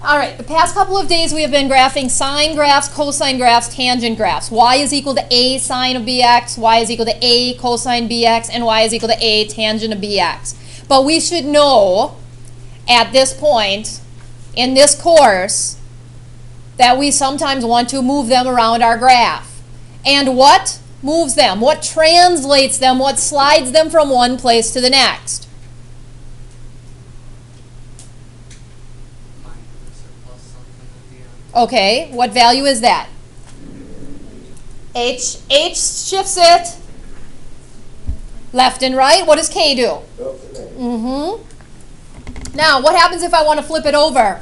All right, the past couple of days we have been graphing sine graphs, cosine graphs, tangent graphs. Y is equal to a sine of bx, y is equal to a cosine bx, and y is equal to a tangent of bx. But we should know at this point in this course that we sometimes want to move them around our graph. And what moves them? What translates them? What slides them from one place to the next? Okay, what value is that? H shifts it left and right. What does K do? Now, what happens if I want to flip it over?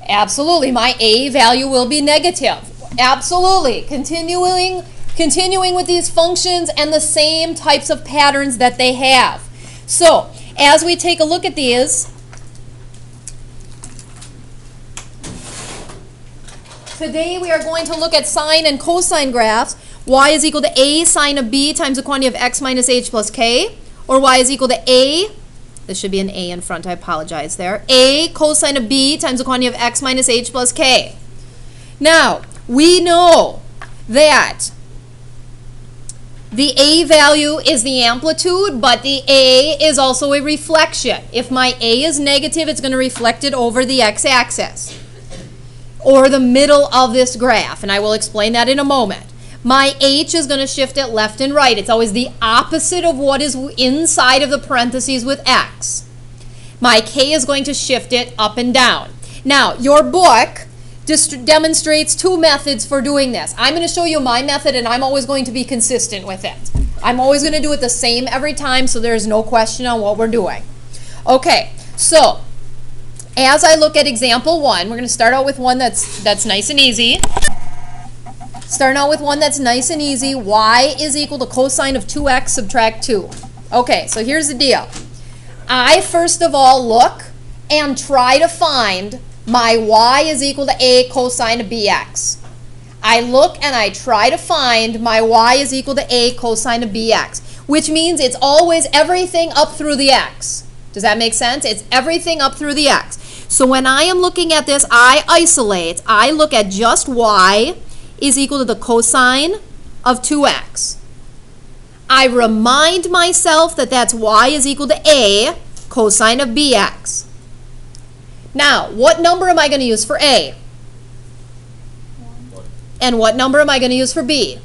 Absolutely, my A value will be negative. Absolutely, continuing with these functions and the same types of patterns that they have. So, as we take a look at these, today we are going to look at sine and cosine graphs. Y is equal to a sine of b times the quantity of x minus h plus k. Or y is equal to a, this should be an a in front, I apologize there, a cosine of b times the quantity of x minus h plus k. Now, we know that the a value is the amplitude, but the a is also a reflection. If my a is negative, it's going to reflect it over the x-axis, or the middle of this graph, and I will explain that in a moment. My h is going to shift it left and right. It's always the opposite of what is inside of the parentheses with x. My k is going to shift it up and down. Now, your book demonstrates two methods for doing this. I'm going to show you my method, and I'm always going to be consistent with it. I'm always going to do it the same every time, so there's no question on what we're doing. Okay, so as I look at example 1, we're going to start out with one that's nice and easy. Starting out with one that's nice and easy. Y is equal to cosine of 2x subtract 2. Okay, so here's the deal. I first of all look and try to find my y is equal to a cosine of bx. I look and I try to find my y is equal to a cosine of bx, which means it's always everything up through the x. Does that make sense? It's everything up through the x. So when I am looking at this, I isolate. I look at just y is equal to the cosine of 2x. I remind myself that that's y is equal to a cosine of bx. Now, what number am I going to use for a? 1. And what number am I going to use for b?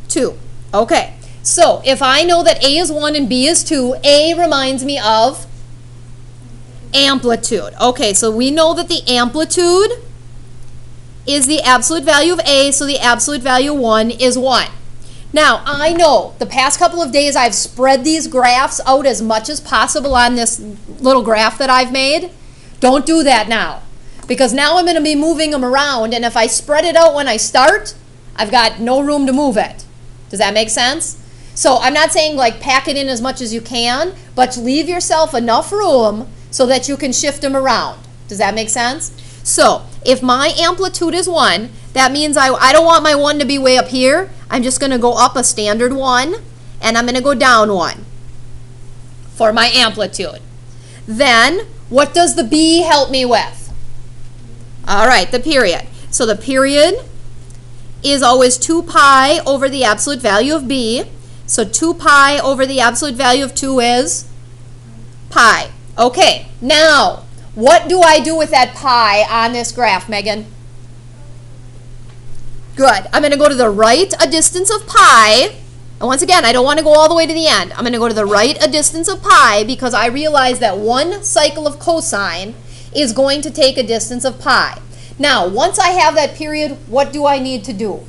2. Okay, so if I know that a is 1 and b is 2, a reminds me of amplitude. Okay, so we know that the amplitude is the absolute value of a, so the absolute value 1 is 1. Now, I know the past couple of days I've spread these graphs out as much as possible on this little graph that I've made. Don't do that now, because now I'm going to be moving them around, and if I spread it out when I start, I've got no room to move it. Does that make sense? So I'm not saying like pack it in as much as you can, but leave yourself enough room so that you can shift them around. Does that make sense? So if my amplitude is 1, that means I don't want my 1 to be way up here. I'm just going to go up a standard 1, and I'm going to go down 1 for my amplitude. Then, what does the b help me with? All right, the period. So the period is always 2 pi over the absolute value of b. So 2 pi over the absolute value of 2 is pi. Okay, now, what do I do with that pi on this graph, Megan? Good. I'm going to go to the right a distance of pi. And once again, I don't want to go all the way to the end. I'm going to go to the right a distance of pi because I realize that one cycle of cosine is going to take a distance of pi. Now, once I have that period, what do I need to do?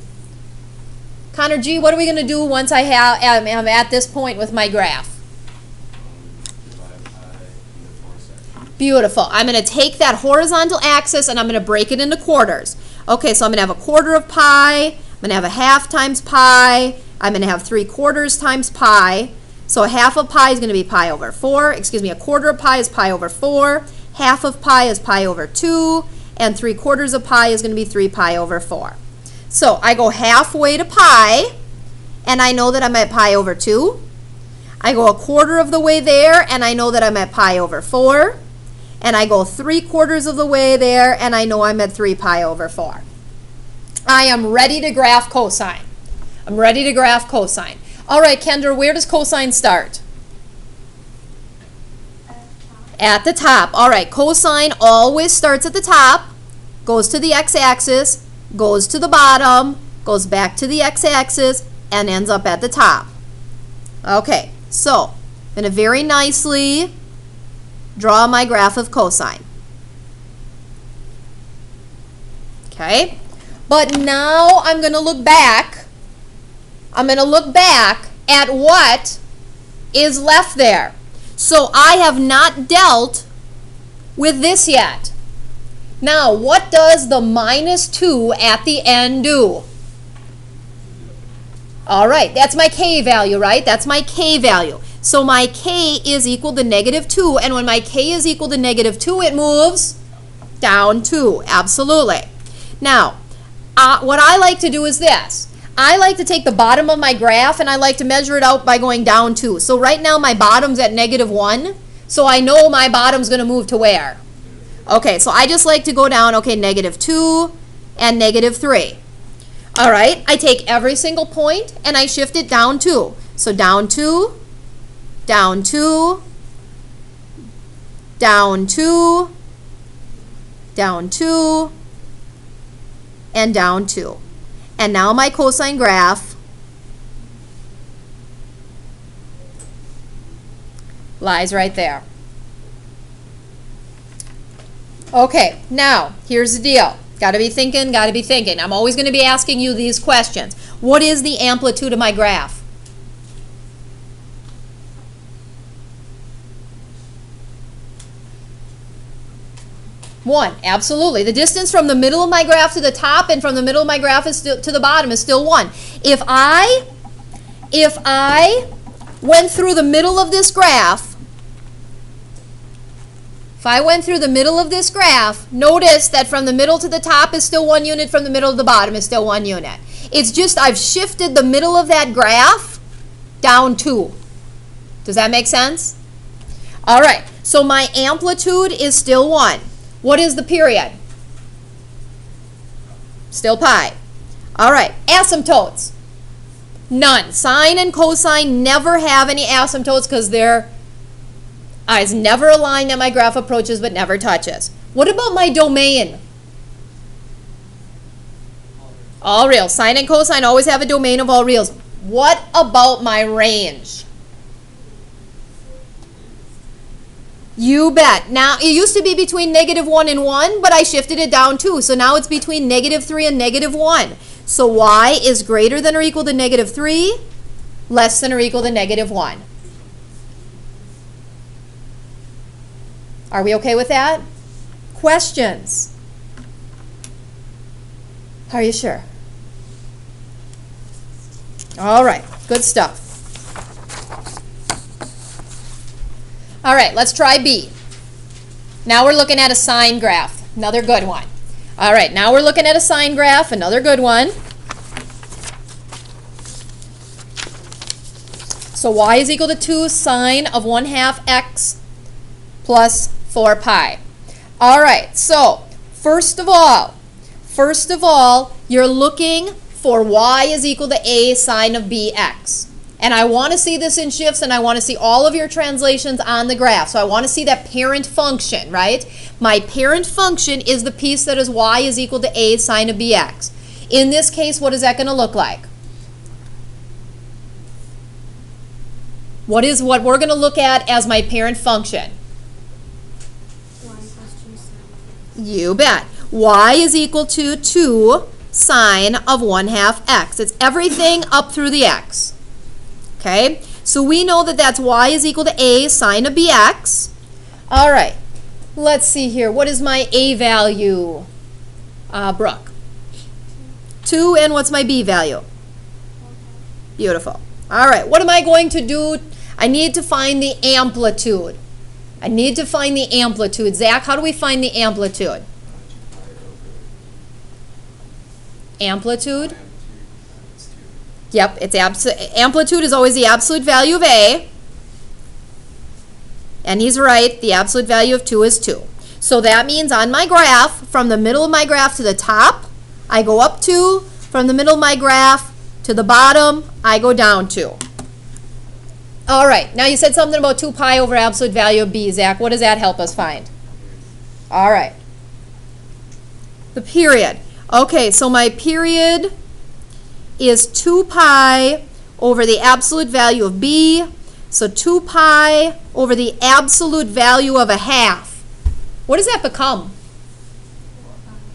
Connor G, what are we going to do once I'm at this point with my graph? Beautiful. I'm going to take that horizontal axis and I'm going to break it into quarters. Okay, so I'm going to have a quarter of pi, I'm going to have a half times pi, I'm going to have 3/4 times pi. So a half of pi is going to be pi over 4, a quarter of pi is pi over 4, half of pi is pi over 2, and 3/4 of pi is going to be 3 pi over 4. So I go halfway to pi, and I know that I'm at pi over 2. I go 1/4 of the way there, and I know that I'm at pi over 4. And I go 3/4 of the way there, and I know I'm at 3 pi over 4. I am ready to graph cosine. I'm ready to graph cosine. All right, Kendra, where does cosine start? At the top. All right, cosine always starts at the top, goes to the x-axis, goes to the bottom, goes back to the x-axis, and ends up at the top. Okay, so I'm going to very nicely draw my graph of cosine. Okay, but now I'm going to look back. I'm going to look back at what is left there. So I have not dealt with this yet. Now, what does the -2 at the end do? All right, that's my k value, right? That's my k value. So my k is equal to -2, and when my k is equal to -2, it moves down 2, absolutely. Now, what I like to do is this. I like to take the bottom of my graph and I like to measure it out by going down 2. So right now my bottom's at -1, so I know my bottom's going to move to where? Okay, so I just like to go down, okay, -2 and -3. All right, I take every single point and I shift it down 2. So down 2, down 2, down 2, down 2, and down 2. And now my cosine graph lies right there. Okay, now here's the deal. Gotta be thinking, gotta be thinking. I'm always going to be asking you these questions. What is the amplitude of my graph? One, absolutely. The distance from the middle of my graph to the top and from the middle of my graph is to the bottom is still 1. If I went through the middle of this graph, notice that from the middle to the top is still 1 unit, from the middle to the bottom is still 1 unit. It's just I've shifted the middle of that graph down 2. Does that make sense? All right, so my amplitude is still 1. What is the period? Still pi. All right, asymptotes. None. Sine and cosine never have any asymptotes because their eyes never align that my graph approaches but never touches. What about my domain? All real. Sine and cosine always have a domain of all reals. What about my range? You bet. Now, it used to be between -1 and 1, but I shifted it down 2. So now it's between -3 and -1. So y is greater than or equal to -3, less than or equal to -1. Are we okay with that? Questions? Are you sure? All right, good stuff. All right, let's try B. Now we're looking at a sine graph, another good one. All right, now we're looking at a sine graph, another good one. So y is equal to 2 sine of 1/2 x plus 4 pi. All right, so first of all, you're looking for y is equal to a sine of bx. And I want to see this in shifts, and I want to see all of your translations on the graph. So I want to see that parent function, right? My parent function is the piece that is y is equal to a sine of bx. In this case, what is that going to look like? What is what we're going to look at as my parent function? You bet. Y is equal to 2 sine of 1/2 x. It's everything up through the x. Okay, so we know that that's y is equal to a sine of bx. All right, let's see here. What is my a value, Brooke? 2, and what's my b value? Beautiful. All right, what am I going to do? I need to find the amplitude. I need to find the amplitude. Zach, how do we find the amplitude? Amplitude? Yep, it's amplitude is always the absolute value of A. And he's right, the absolute value of 2 is 2. So that means on my graph, from the middle of my graph to the top, I go up 2. From the middle of my graph to the bottom, I go down 2. All right, now you said something about 2 pi over absolute value of b, Zach. What does that help us find? All right. The period. Okay, so my period is 2 pi over the absolute value of b. So 2 pi over the absolute value of a half. What does that become?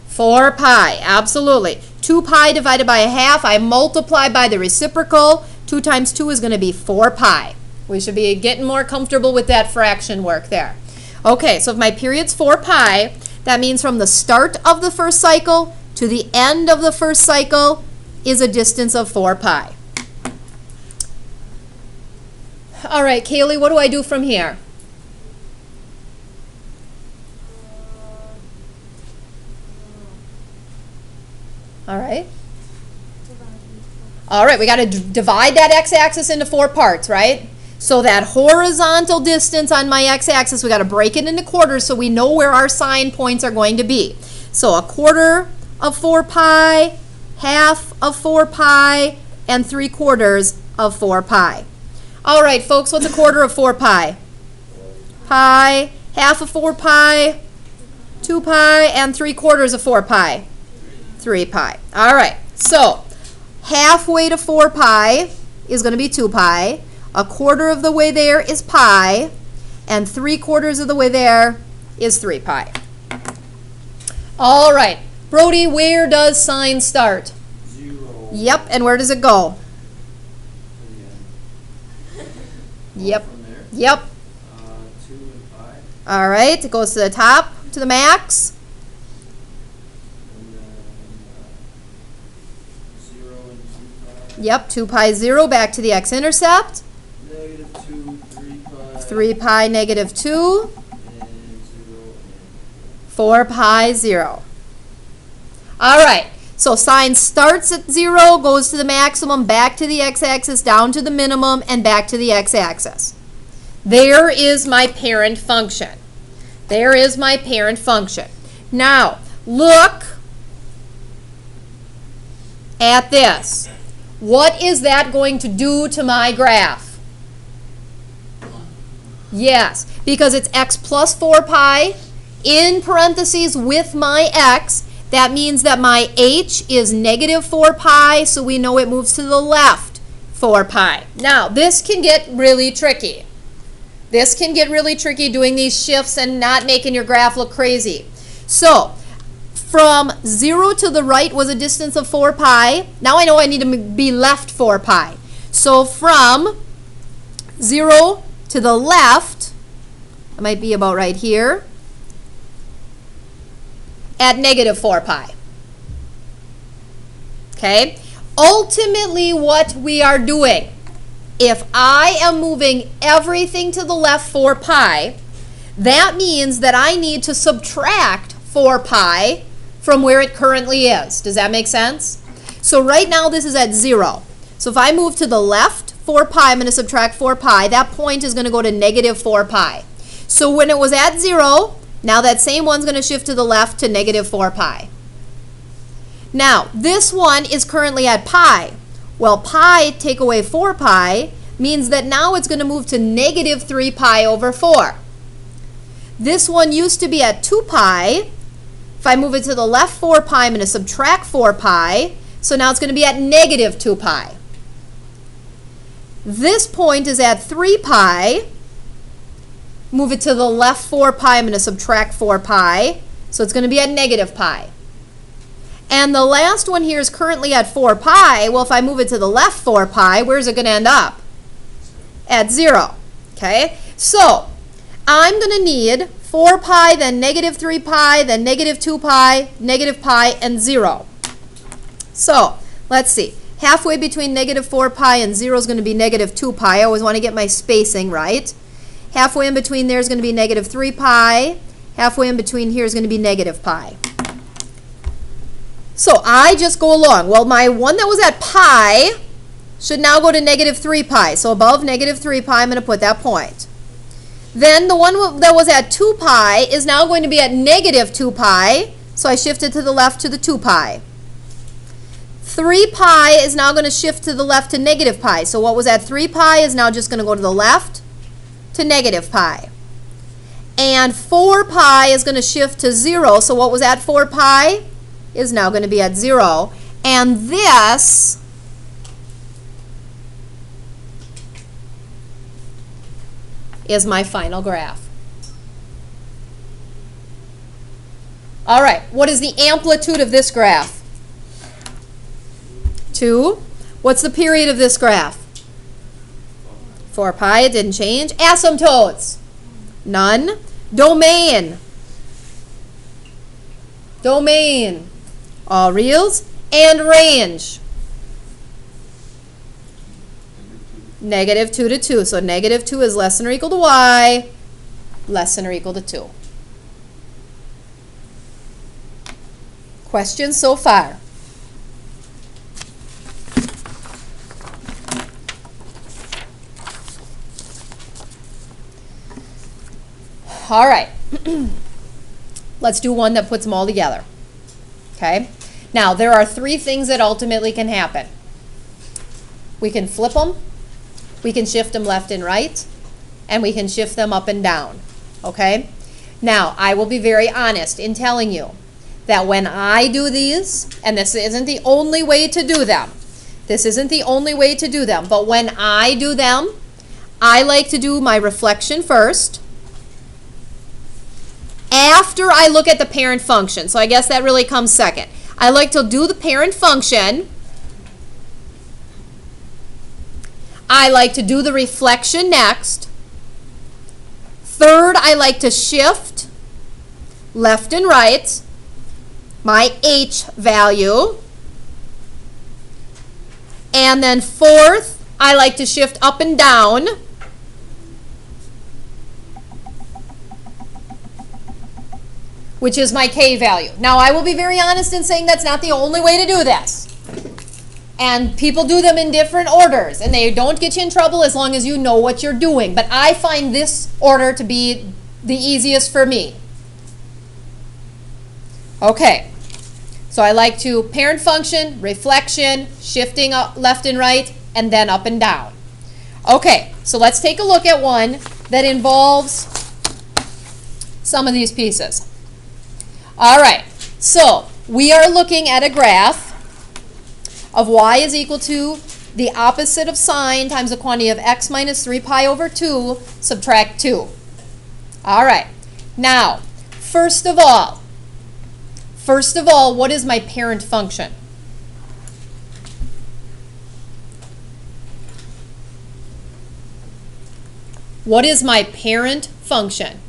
4 pi, absolutely. 2 pi divided by a half, I multiply by the reciprocal. 2 times 2 is going to be 4 pi. We should be getting more comfortable with that fraction work there. Okay, so if my period's 4 pi, that means from the start of the first cycle to the end of the first cycle is a distance of 4 pi. All right, Kaylee, what do I do from here? All right. All right, we got to divide that x-axis into 4 parts, right? So that horizontal distance on my x-axis, we got to break it into quarters so we know where our sign points are going to be. So a quarter of 4 pi, half of 4 pi, and 3/4 of 4 pi. All right, folks, what's a quarter of 4 pi? Pi, half of 4 pi, 2 pi, and 3/4 of 4 pi. 3 pi. All right, so halfway to 4 pi is going to be 2 pi. A quarter of the way there is pi, and 3/4 of the way there is 3 pi. All right, Brody, where does sine start? 0. Yep, and where does it go? Yep. From there. Yep. 2 and pi. All right, it goes to the top, to the max. And then 0 and 2 pi. Yep, 2 pi 0 back to the x-intercept. -2, 3 pi. 3 pi negative 2. And 0 and 4 pi 0. All right, so sine starts at 0, goes to the maximum, back to the x-axis, down to the minimum, and back to the x-axis. There is my parent function. There is my parent function. Now, look at this. What is that going to do to my graph? Yes, because it's x plus 4 pi in parentheses with my x. That means that my h is negative 4 pi, so we know it moves to the left 4 pi. Now, this can get really tricky. This can get really tricky doing these shifts and not making your graph look crazy. So, from 0 to the right was a distance of 4 pi. Now I know I need to be left 4 pi. So from 0 to the left, it might be about right here, at negative 4 pi. Okay? Ultimately, what we are doing, if I am moving everything to the left 4 pi, that means that I need to subtract 4 pi from where it currently is. Does that make sense? So right now this is at 0. So if I move to the left 4 pi, I'm going to subtract 4 pi. That point is going to go to negative 4 pi. So when it was at 0, now that same one's going to shift to the left to negative 4 pi. Now, this one is currently at pi. Well, pi take away 4 pi means that now it's going to move to negative 3 pi over 4. This one used to be at 2 pi. If I move it to the left 4 pi, I'm going to subtract 4 pi. So now it's going to be at negative 2 pi. This point is at 3 pi. Move it to the left 4 pi, I'm going to subtract 4 pi. So it's going to be at negative pi. And the last one here is currently at 4 pi. Well, if I move it to the left 4 pi, where's it going to end up? At 0. Okay? So I'm going to need 4 pi, then negative 3 pi, then negative 2 pi, negative pi, and 0. So let's see. Halfway between negative 4 pi and 0 is going to be negative 2 pi. I always want to get my spacing right. Halfway in between there is going to be negative 3 pi. Halfway in between here is going to be negative pi. So I just go along. Well, my one that was at pi should now go to negative 3 pi. So above negative 3 pi, I'm going to put that point. Then the one that was at 2 pi is now going to be at negative 2 pi. So I shifted to the left to the 2 pi. 3 pi is now going to shift to the left to negative pi. So what was at 3 pi is now just going to go to the left to negative pi. And 4 pi is going to shift to 0. So what was at 4 pi is now going to be at 0. And this is my final graph. All right, what is the amplitude of this graph? 2. What's the period of this graph? 4 pi, it didn't change. Asymptotes? None. Domain? Domain. All reals. And range? Negative 2 to 2. So negative 2 is less than or equal to y, less than or equal to 2. Questions so far? All right. Let's do one that puts them all together. Okay? Now, there are 3 things that ultimately can happen. We can flip them, we can shift them left and right, and we can shift them up and down. Okay? Now, I will be very honest in telling you that when I do these, and this isn't the only way to do them, but when I do them, I like to do my reflection first, after I look at the parent function. So I guess that really comes second. I like to do the parent function. I like to do the reflection next. Third, I like to shift left and right my H value. And then fourth, I like to shift up and down which is my K value. Now, I will be very honest in saying that's not the only way to do this. And people do them in different orders, and they don't get you in trouble as long as you know what you're doing. But I find this order to be the easiest for me. Okay, so I like to parent function, reflection, shifting up left and right, and then up and down. Okay, so let's take a look at one that involves some of these pieces. All right, so we are looking at a graph of y is equal to the opposite of sine times the quantity of x minus 3 pi over 2, subtract 2. All right, now, first of all, what is my parent function? What is my parent function?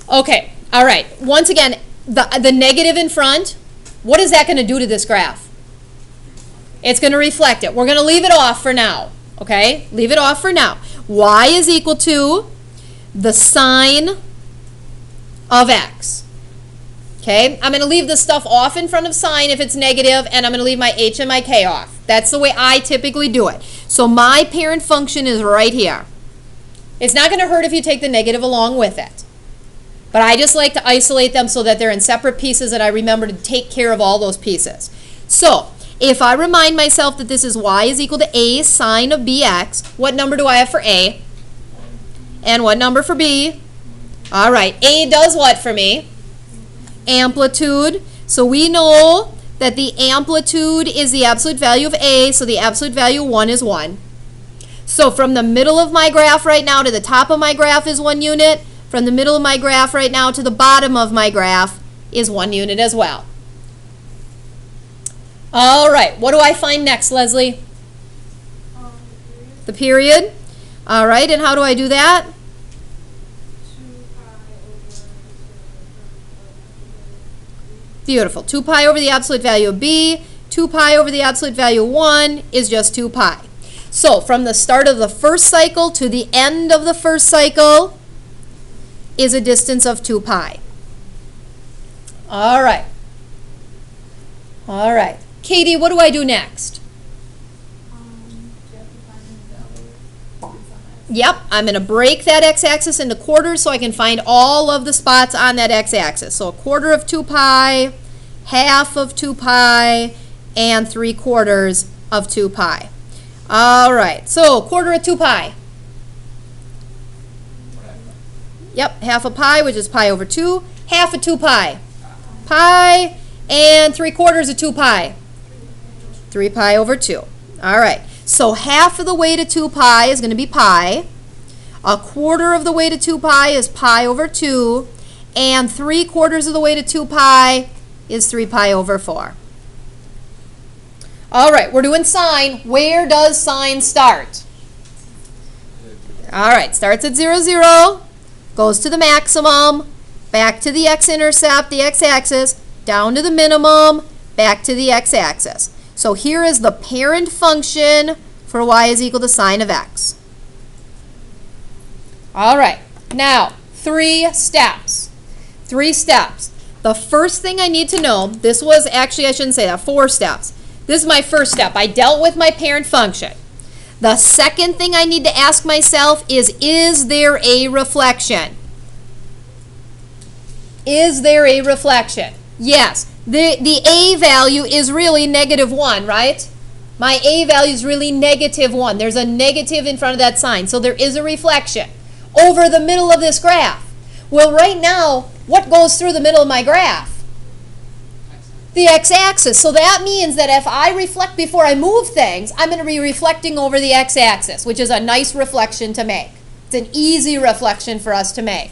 Okay, all right. Once again, the negative in front, what is that going to do to this graph? It's going to reflect it. We're going to leave it off for now, okay? Leave it off for now. Y is equal to the sine of x, okay? I'm going to leave the stuff off in front of sine if it's negative, and I'm going to leave my h and my k off. That's the way I typically do it. So my parent function is right here. It's not going to hurt if you take the negative along with it. But I just like to isolate them so that they're in separate pieces and I remember to take care of all those pieces. So, if I remind myself that this is y is equal to a sine of bx, what number do I have for a? And what number for b? All right, a does what for me? Amplitude. So we know that the amplitude is the absolute value of a, so the absolute value 1 is 1. So from the middle of my graph right now to the top of my graph is 1 unit. From the middle of my graph right now to the bottom of my graph is 1 unit as well. All right, what do I find next, Leslie? The period. All right, and how do I do that? Beautiful. 2 pi over the absolute value of b. 2 pi over the absolute value of 1 is just 2 pi. So from the start of the first cycle to the end of the first cycle is a distance of 2 pi. All right. All right. Katie, what do I do next? Yep, I'm going to break that x-axis into quarters so I can find all of the spots on that x-axis. So a quarter of 2 pi, half of 2 pi, and 3/4 of 2 pi. All right, so quarter of 2 pi. Yep, half a pi, which is pi over 2. Half of 2 pi. Pi, and 3/4 of 2 pi. 3 pi over 2. All right. So half of the way to 2 pi is going to be pi. A quarter of the way to 2 pi is pi over 2. And 3/4 of the way to 2 pi is 3 pi over 4. All right, we're doing sine. Where does sine start? All right, starts at 0, 0, goes to the maximum, back to the x-intercept, the x-axis, down to the minimum, back to the x-axis. So here is the parent function for y is equal to sine of x. All right, now 3 steps. 3 steps. The first thing I need to know, this was actually, I shouldn't say that, 4 steps. This is my first step. I dealt with my parent function. The second thing I need to ask myself is there a reflection? Is there a reflection? Yes. The a value is really -1, right? My a value is really -1. There's a negative in front of that sign, so there is a reflection over the middle of this graph. Well, right now, what goes through the middle of my graph? The x-axis. So that means that if I reflect before I move things, I'm going to be reflecting over the x-axis, which is a nice reflection to make. It's an easy reflection for us to make.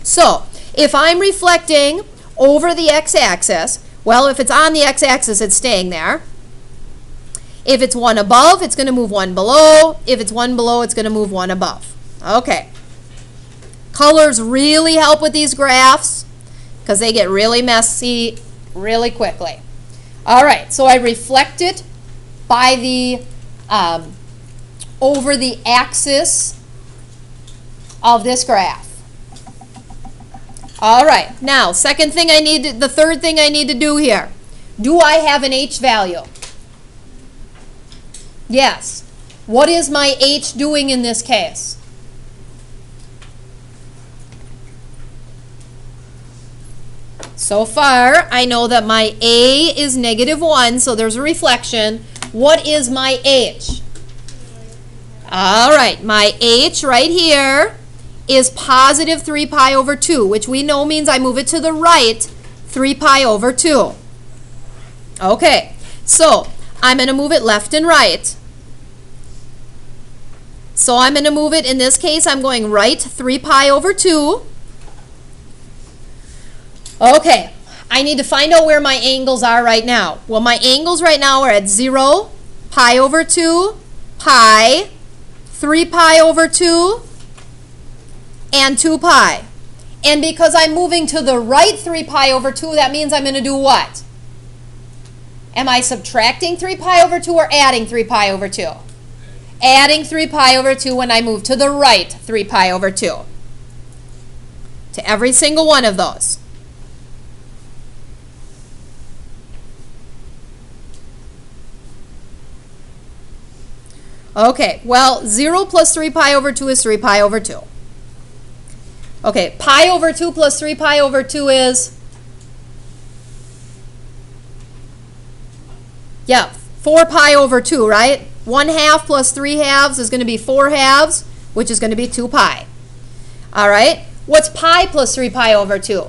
So if I'm reflecting over the x-axis, well, if it's on the x-axis, it's staying there. If it's 1 above, it's going to move 1 below. If it's 1 below, it's going to move 1 above. Okay. Colors really help with these graphs because they get really messy really quickly. All right, so I reflect it by the over the axis of this graph. All right, now the third thing I need to do here. Do I have an h value? Yes. What is my h doing in this case? So far, I know that my a is -1, so there's a reflection. What is my h? All right, my h right here is positive 3 pi over 2, which we know means I move it to the right 3 pi over 2. Okay, so I'm going to move it left and right. So I'm going to move it, in this case, I'm going right 3 pi over 2. Okay, I need to find out where my angles are right now. Well, my angles right now are at 0, pi over 2, pi, 3 pi over 2, and 2 pi. And because I'm moving to the right 3 pi over 2, that means I'm going to do what? Am I subtracting 3 pi over 2 or adding 3 pi over 2? Adding 3 pi over 2 when I move to the right 3 pi over 2. To every single one of those. Okay, well, 0 plus 3 pi over 2 is 3 pi over 2. Okay, pi over 2 plus 3 pi over 2 is, yeah, 4 pi over 2, right? 1/2 plus 3 halves is going to be 4 halves, which is going to be 2 pi. All right, what's pi plus 3 pi over 2?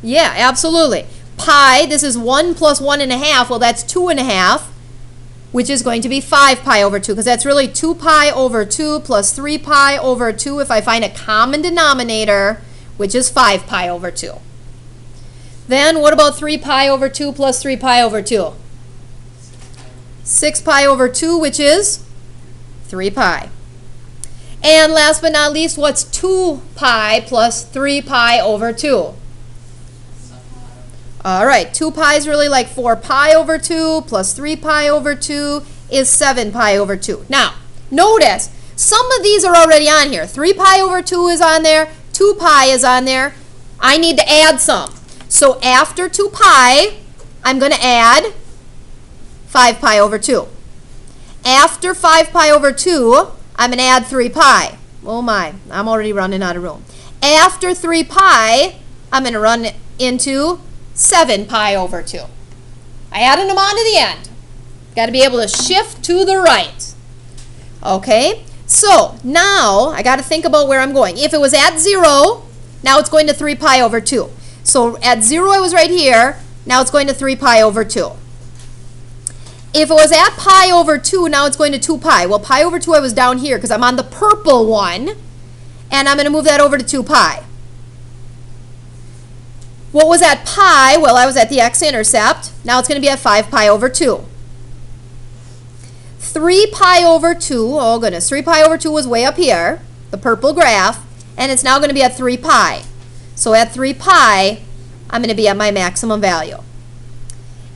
Yeah, absolutely. Pi, this is 1 plus 1.5, well, that's 2.5. Which is going to be 5 pi over 2, because that's really 2 pi over 2 plus 3 pi over 2 if I find a common denominator, which is 5 pi over 2. Then what about 3 pi over 2 plus 3 pi over 2? 6 pi over 2, which is 3 pi. And last but not least, what's 2 pi plus 3 pi over 2? All right, 2 pi is really like 4 pi over 2 plus 3 pi over 2 is 7 pi over 2. Now, notice, some of these are already on here. 3 pi over 2 is on there, 2 pi is on there. I need to add some. So after 2 pi, I'm going to add 5 pi over 2. After 5 pi over 2, I'm going to add 3 pi. Oh my, I'm already running out of room. After 3 pi, I'm going to run into 7 pi over 2. I added them on to the end. Got to be able to shift to the right. Okay, so now I got to think about where I'm going. If it was at 0, now it's going to 3 pi over 2. So at 0 I was right here, now it's going to 3 pi over 2. If it was at pi over 2, now it's going to 2 pi. Well, pi over 2 I was down here because I'm on the purple one, and I'm going to move that over to 2 pi. What was at pi? Well, I was at the x-intercept. Now it's going to be at 5 pi over 2. 3 pi over 2, oh goodness, 3 pi over 2 was way up here, the purple graph, and it's now going to be at 3 pi. So at 3 pi, I'm going to be at my maximum value.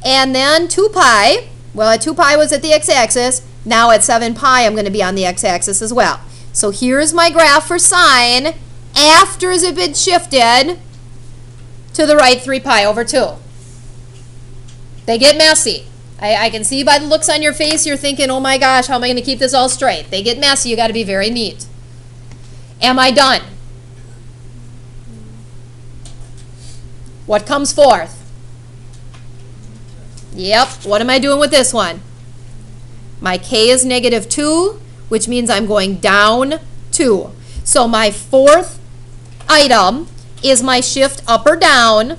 And then 2 pi, well, at 2 pi was at the x-axis. Now at 7 pi, I'm going to be on the x-axis as well. So here's my graph for sine after it's been shifted to the right 3 pi over 2. They get messy. I can see by the looks on your face you're thinking, oh my gosh, how am I going to keep this all straight? They get messy. You got to be very neat. Am I done? What comes forth? Yep, what am I doing with this one? My k is -2, which means I'm going down 2. So my fourth item is my shift up or down.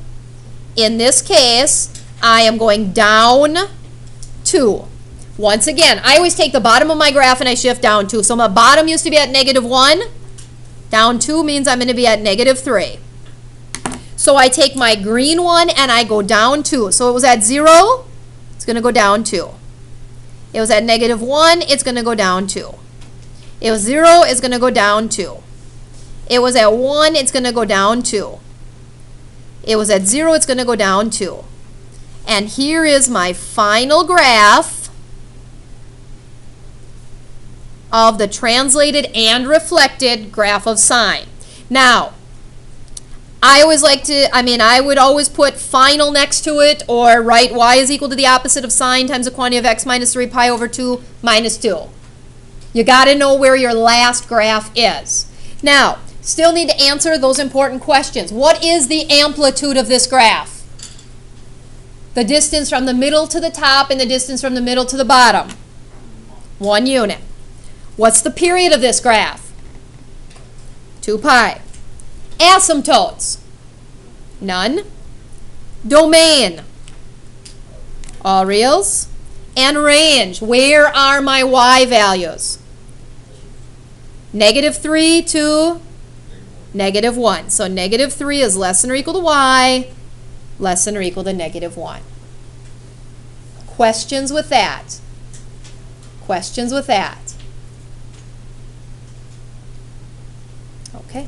In this case, I am going down 2. Once again, I always take the bottom of my graph and I shift down 2. So my bottom used to be at -1. Down 2 means I'm going to be at -3. So I take my green one and I go down 2. So it was at 0, it's going to go down 2. It was at -1, it's going to go down 2. It was 0, it's going to go down 2. It was at 1, it's going to go down 2. It was at 0, it's going to go down 2. And here is my final graph of the translated and reflected graph of sine. Now, I always like to, I would always put final next to it, or write y is equal to the opposite of sine times the quantity of x minus 3 pi over 2 minus 2. You got to know where your last graph is. Now, still need to answer those important questions. What is the amplitude of this graph? The distance from the middle to the top and the distance from the middle to the bottom. 1 unit. What's the period of this graph? 2 pi. Asymptotes? None. Domain? All reals. And range? Where are my y values? -3 to -1. So -3 is less than or equal to y, less than or equal to -1. Questions with that? Questions with that? Okay.